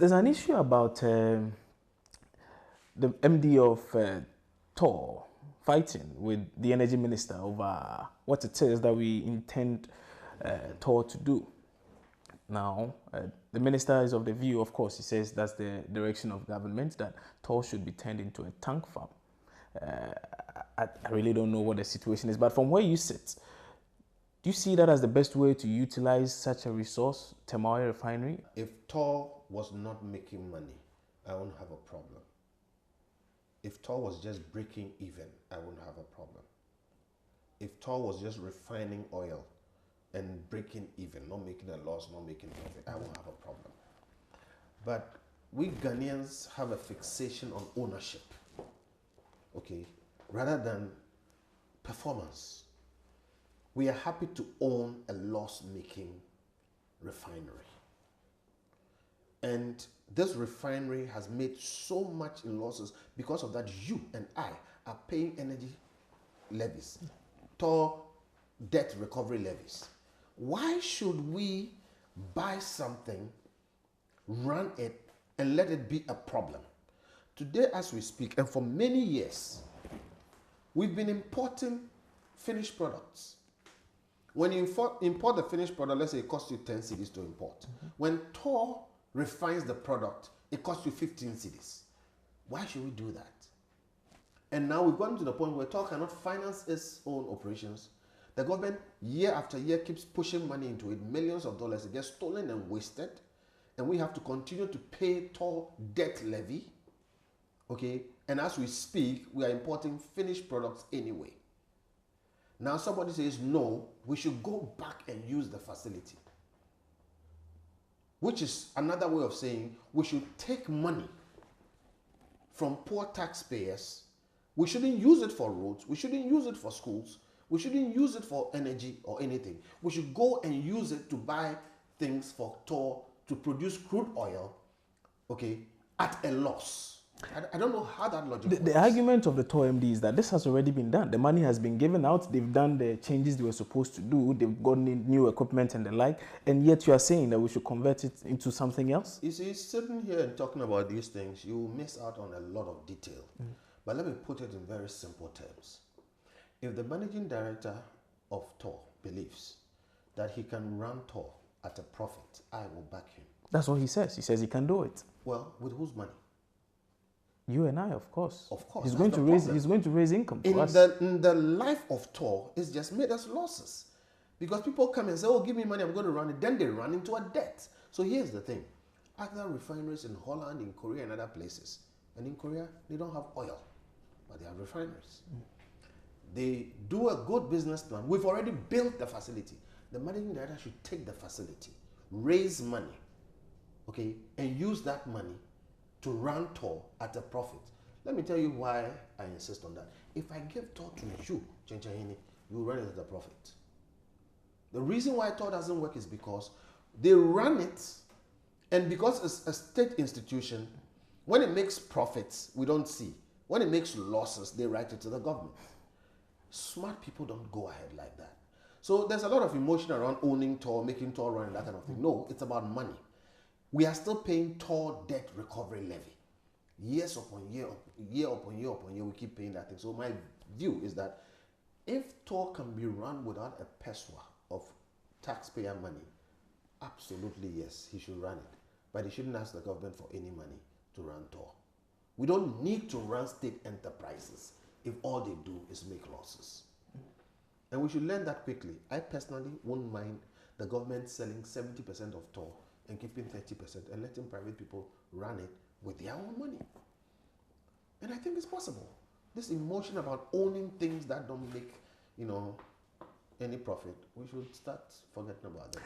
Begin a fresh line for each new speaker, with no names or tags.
There's an issue about the MD of Tor fighting with the energy minister over what it is that we intend Tor to do. Now, the minister is of the view, of course, he says that's the direction of government, that Tor should be turned into a tank farm. I really don't know what the situation is, but from where you sit, do you see that as the best way to utilize such a resource, Temawe refinery?
If Tor was not making money, I wouldn't have a problem. If Tor was just breaking even, I wouldn't have a problem. If Tor was just refining oil and breaking even, not making a loss, not making profit, I won't have a problem. But we Ghanaians have a fixation on ownership, okay, rather than performance. We are happy to own a loss-making refinery. And this refinery has made so much in losses. Because of that, you and I are paying energy levies, Tor debt recovery levies. Why should we buy something, run it, and let it be a problem? Today, as we speak, and for many years, we've been importing finished products. When you import the finished product, let's say it costs you 10 cedis to import. When Tor refines the product, it costs you 15 cedis. Why should we do that? And now we've gotten to the point where Tor cannot finance its own operations. The government, year after year, keeps pushing money into it, millions of dollars. It gets stolen and wasted. And we have to continue to pay Tor debt levy. Okay? And as we speak, we are importing finished products anyway. Now somebody says, no, we should go back and use the facility. Which is another way of saying we should take money from poor taxpayers. We shouldn't use it for roads. We shouldn't use it for schools. We shouldn't use it for energy or anything. We should go and use it to buy things for Tor to produce crude oil, okay, at a loss. I don't know how that logic works.
The argument of the Tor MD is that this has already been done. The money has been given out. They've done the changes they were supposed to do. They've gotten in new equipment and the like. And yet you are saying that we should convert it into something else?
You see, sitting here and talking about these things, you miss out on a lot of detail. But let me put it in very simple terms. If the managing director of Tor believes that he can run Tor at a profit, I will back him.
That's what he says. He says he can do it.
Well, with whose money?
You and I, of course.
Of course.
He's going to raise income for us.
In the life of Tor, it's just made us losses. Because people come and say, oh, give me money, I'm going to run it. Then they run into a debt. So here's the thing. Other refineries in Holland, in Korea, and other places. And in Korea, they don't have oil, but they have refineries. They do a good business plan. We've already built the facility. The managing director should take the facility, raise money, okay, and use that money to run Tor at a profit. Let me tell you why I insist on that. If I give Tor to you, Chenchahini, you run it at a profit. The reason why Tor doesn't work is because they run it, and because it's a state institution, when it makes profits, we don't see. When it makes losses, they write it to the government. Smart people don't go ahead like that. So there's a lot of emotion around owning Tor, making Tor run, and that kind of thing. No, it's about money. We are still paying Tor debt recovery levy. Years upon year, year upon year upon year, we keep paying that thing. So my view is that if Tor can be run without a peswa of taxpayer money, absolutely yes, he should run it. But he shouldn't ask the government for any money to run Tor. We don't need to run state enterprises if all they do is make losses. And we should learn that quickly. I personally won't mind the government selling 70% of Tor and keeping 30% and letting private people run it with their own money. And I think it's possible. This emotion about owning things that don't make, any profit, we should start forgetting about them.